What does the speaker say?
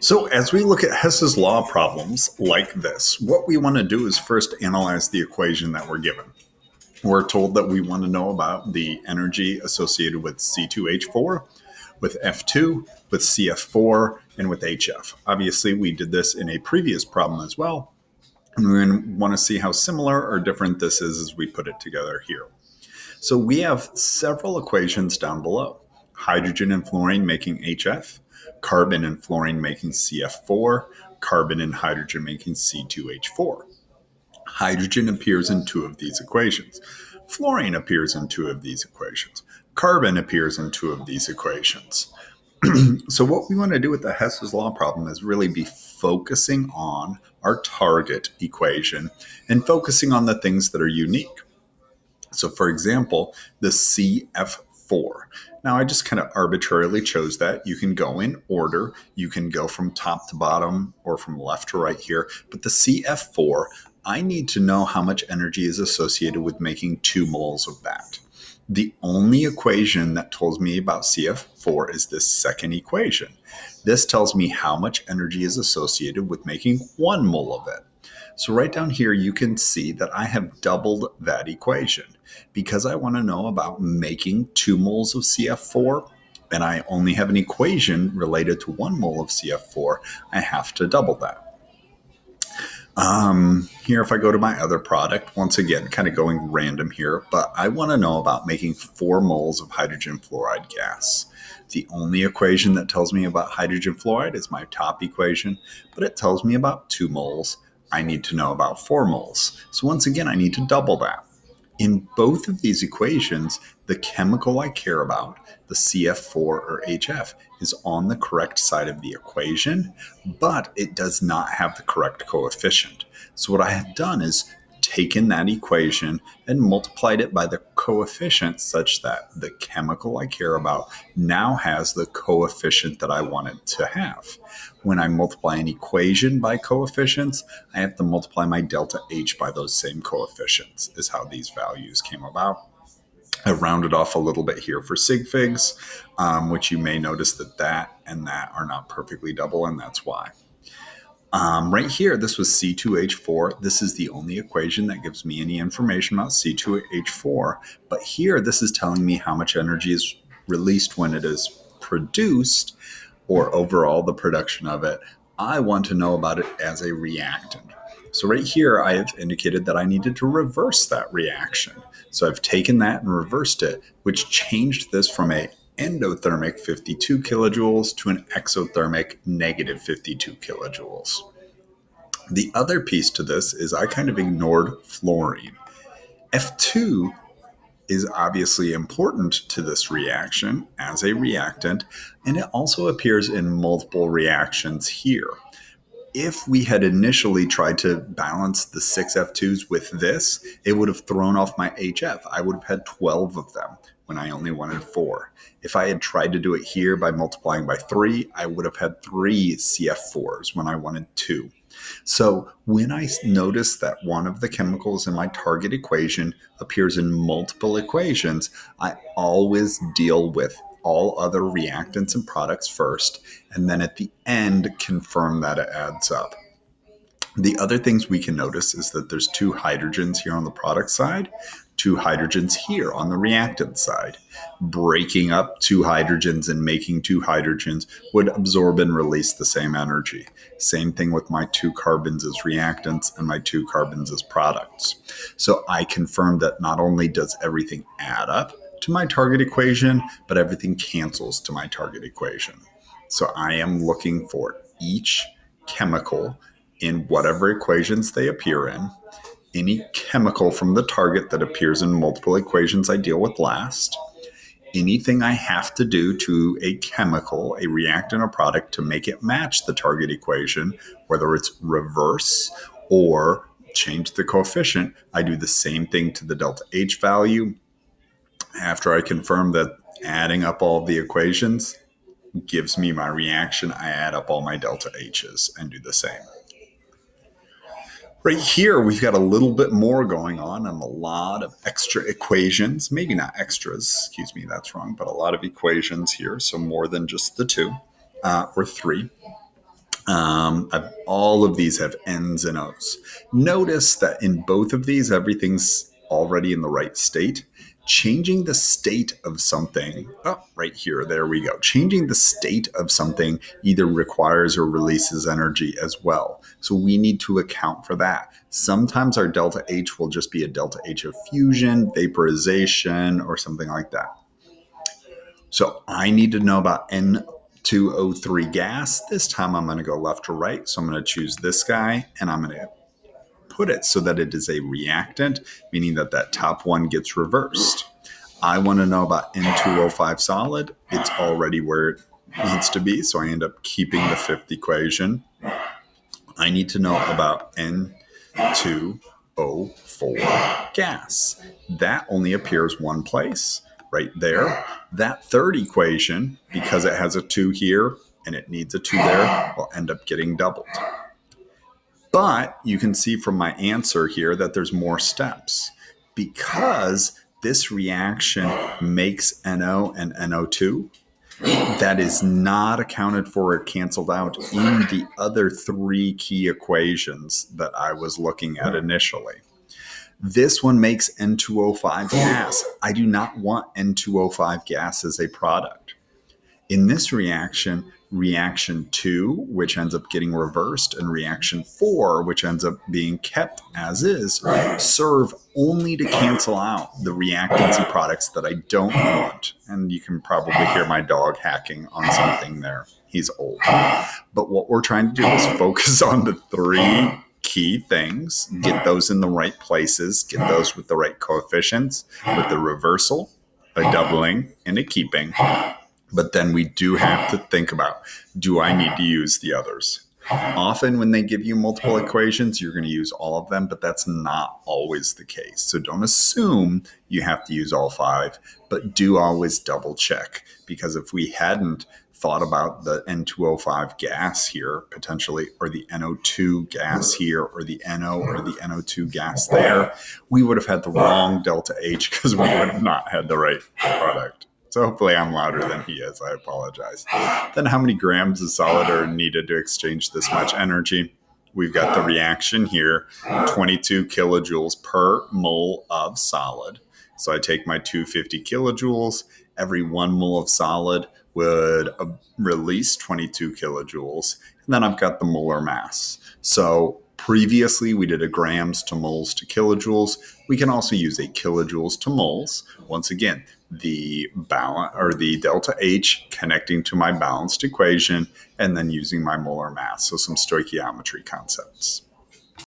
So as we look at Hess's law problems like this, what we want to do is first analyze the equation that we're given. We're told that we want to know about the energy associated with C2H4, with F2, with CF4, and with HF. Obviously, we did this in a previous problem as well, and we're going to want to see how similar or different this is as we put it together here. So we have several equations down below. Hydrogen and fluorine making HF, carbon and fluorine making CF4, carbon and hydrogen making C2H4. Hydrogen appears in two of these equations. Fluorine appears in two of these equations. Carbon appears in two of these equations. So what we want to do with the Hess's law problem is really be focusing on our target equation and focusing on the things that are unique. So for example, the CF4. Now I just kind of arbitrarily chose that. You can go in order. You can go from top to bottom or from left to right here. But the CF4, I need to know how much energy is associated with making 2 moles of that. The only equation that tells me about CF4 is this second equation. This tells me how much energy is associated with making 1 mole of it. So right down here, you can see that I have doubled that equation because I want to know about making 2 moles of CF4, and I only have an equation related to 1 mole of CF4. I have to double that. Here, if I go to my other product, once again, kind of going random here, but I want to know about making 4 moles of hydrogen fluoride gas. The only equation that tells me about hydrogen fluoride is my top equation, but it tells me about 2 moles. I need to know about 4 moles. So once again, I need to double that. In both of these equations, the chemical I care about, the CF4 or HF, is on the correct side of the equation, but it does not have the correct coefficient. So what I have done is taken that equation and multiplied it by the coefficient such that the chemical I care about now has the coefficient that I want it to have. When I multiply an equation by coefficients, I have to multiply my delta H by those same coefficients, is how these values came about. I rounded off a little bit here for sig figs, which you may notice that and that are not perfectly double, and that's why. Right here, this was C2H4. This is the only equation that gives me any information about C2H4. But here, this is telling me how much energy is released when it is produced, or overall the production of it. I want to know about it as a reactant. So right here, I have indicated that I needed to reverse that reaction. So I've taken that and reversed it, which changed this from a endothermic 52 kilojoules to an exothermic negative 52 kilojoules. The other piece to this is I kind of ignored fluorine. F2 is obviously important to this reaction as a reactant, and it also appears in multiple reactions here. If we had initially tried to balance the 6 F2s with this, it would have thrown off my HF. I would have had 12 of them when I only wanted 4. If I had tried to do it here by multiplying by 3, I would have had 3 CF4s when I wanted 2. So when I notice that one of the chemicals in my target equation appears in multiple equations, I always deal with all other reactants and products first, and then at the end confirm that it adds up. The other things we can notice is that there's 2 hydrogens here on the product side, 2 hydrogens here on the reactant side. Breaking up 2 hydrogens and making 2 hydrogens would absorb and release the same energy. Same thing with my 2 carbons as reactants and my 2 carbons as products. So I confirmed that not only does everything add up to my target equation, but everything cancels to my target equation. So I am looking for each chemical in whatever equations they appear in. Any chemical from the target that appears in multiple equations I deal with last. Anything I have to do to a chemical, a reactant or product to make it match the target equation, whether it's reverse or change the coefficient, I do the same thing to the delta H value. After I confirm that adding up all of the equations gives me my reaction, I add up all my delta H's and do the same. Right here, we've got a little bit more going on and a lot of extra equations. Maybe not extras, that's wrong, but a lot of equations here. So more than just the 2 or 3. All of these have N's and O's. Notice that in both of these, everything's already in the right state. Changing the state of something, oh, right here, there we go. Changing the state of something either requires or releases energy as well. So we need to account for that. Sometimes our delta H will just be a delta H of fusion, vaporization, or something like that. So I need to know about N2O3 gas. This time I'm going to go left to right. So I'm going to choose this guy and I'm going to put it so that it is a reactant, meaning that that top one gets reversed. I want to know about N2O5 solid. It's already where it needs to be. So I end up keeping the fifth equation. I need to know about N2O4 gas. That only appears one place, right there. That third equation, because it has a 2 here and it needs a 2 there, will end up getting doubled. But you can see from my answer here that there's more steps because this reaction makes NO and NO2. That is not accounted for or canceled out in the other 3 key equations that I was looking at initially. This one makes N2O5 gas. I do not want N2O5 gas as a product. In this reaction, reaction 2, which ends up getting reversed, and reaction 4, which ends up being kept as is, serve only to cancel out the reactancy products that I don't want. And you can probably hear my dog hacking on something there. He's old. But what we're trying to do is focus on the 3 key things, get those in the right places, get those with the right coefficients, with the reversal, a doubling, and a keeping. But then we do have to think about, do I need to use the others? Often when they give you multiple equations, you're going to use all of them, but that's not always the case. So don't assume you have to use all 5, but do always double check. Because if we hadn't thought about the N2O5 gas here potentially, or the NO2 gas here, or the NO or the NO2 gas there, we would have had the wrong delta H because we would have not had the right product. So hopefully I'm louder than he is. I apologize. Then how many grams of solid are needed to exchange this much energy? We've got the reaction here, 22 kilojoules per mole of solid. So I take my 250 kilojoules. Every 1 mole of solid would release 22 kilojoules. And then I've got the molar mass. So previously, we did a grams to moles to kilojoules. We can also use a kilojoules to moles. Once again, the balance or the delta H connecting to my balanced equation and then using my molar mass. So some stoichiometry concepts.